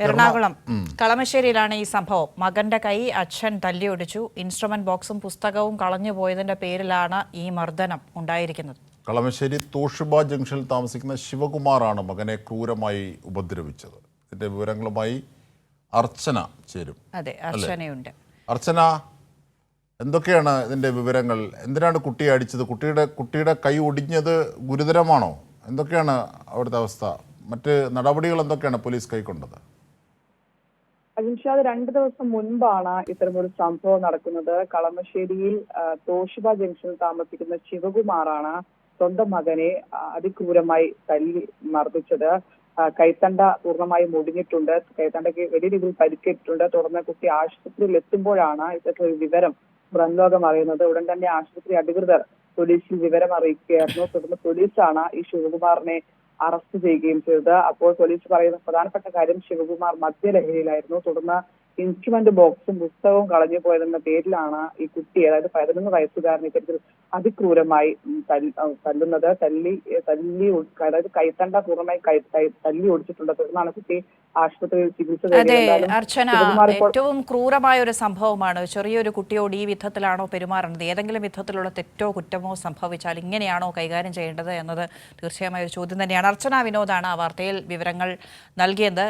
എറണാകുളം കളമശ്ശേരിയിലാണ് ഈ സംഭവം. മകന്റെ കൈ അച്ഛൻ തല്ലിയൊടിച്ചു. ഇൻസ്ട്രുമെന്റ് ബോക്സും പുസ്തകവും കളഞ്ഞുപോയതിന്റെ പേരിലാണ് ഈ മർദ്ദനം ഉണ്ടായിരിക്കുന്നത്. കളമശ്ശേരി തോഷിബ ജംഗ്ഷനിൽ താമസിക്കുന്ന ശിവകുമാറാണ് മകനെ ക്രൂരമായി ഉപദ്രവിച്ചത്. ഇതിന്റെ വിവരങ്ങളുമായി അർച്ചന ചേരും. അതെ, അർച്ചനയുണ്ട്. അർച്ചന, എന്തൊക്കെയാണ് ഇതിന്റെ വിവരങ്ങൾ? എന്തിനാണ് കുട്ടിയെ അടിച്ചത്? കുട്ടിയുടെ കൈ ഒടിഞ്ഞത് ഗുരുതരമാണോ? എന്തൊക്കെയാണ് അവിടുത്തെ അവസ്ഥ? മറ്റ് നടപടികൾ എന്തൊക്കെയാണ് പോലീസ് കൈക്കൊണ്ടത്? അജിൻഷാദ്, 2 ദിവസം മുൻപാണ് ഇത്തരമൊരു സംഭവം നടക്കുന്നത്. കളമശ്ശേരിയിൽ തോഷിബ ജംഗ്ഷനിൽ താമസിക്കുന്ന ശിവകുമാറാണ് സ്വന്തം മകനെ അതിക്രൂരമായി തല്ലി മർദ്ദിച്ചത്. കൈത്തണ്ട പൂർണ്ണമായും ഒടിഞ്ഞിട്ടുണ്ട്. കൈത്തണ്ടയ്ക്ക് വലിയ രീതിയിൽ പരിക്കേറ്റിട്ടുണ്ട്. തുടർന്ന് കുട്ടി ആശുപത്രിയിൽ എത്തുമ്പോഴാണ് ഇത്തരത്തിലൊരു വിവരം പുറംലോകം അറിയുന്നത്. ഉടൻ തന്നെ ആശുപത്രി അധികൃതർ പോലീസിൽ വിവരം അറിയിക്കുകയായിരുന്നു. തുടർന്ന് പോലീസാണ് ഈ ശിവകുമാറിനെ അറസ്റ്റ് ചെയ്യുകയും ചെയ്തത്. അപ്പോൾ പോലീസ് പറയുന്ന പ്രധാനപ്പെട്ട കാര്യം, ശിവകുമാർ മദ്യലഹരിയിലായിരുന്നു. തുടർന്ന് ഇൻസ്ട്രുമെന്റ് ബോക്സും പുസ്തകവും കളഞ്ഞു പോയതെന്ന പേരിലാണ് ഈ കുട്ടി, അതായത് 11 വയസ്സുകാരൻ ഇത്തരത്തിൽ അതിക്രൂരമായി തല്ലുന്നത്. അതായത് കൈത്തണ്ട പൂർണ്ണമായി തല്ലി ഓടിച്ചിട്ടുണ്ട്. തുടർന്നാണ് കുട്ടി ആശുപത്രിയിൽ ചികിത്സ തേടിയത്. അർച്ചന, ഏറ്റവും ക്രൂരമായ ഒരു സംഭവമാണ്. ചെറിയൊരു കുട്ടിയോട് ഈ വിധത്തിലാണോ പെരുമാറുന്നത്? ഏതെങ്കിലും വിധത്തിലുള്ള തെറ്റോ കുറ്റമോ സംഭവിച്ചാൽ ഇങ്ങനെയാണോ കൈകാര്യം ചെയ്യേണ്ടത് എന്നത് തീർച്ചയായും ഒരു ചോദ്യം തന്നെയാണ്. അർച്ചന വിനോദാണ് ആ വാർത്തയിൽ വിവരങ്ങൾ നൽകിയത്.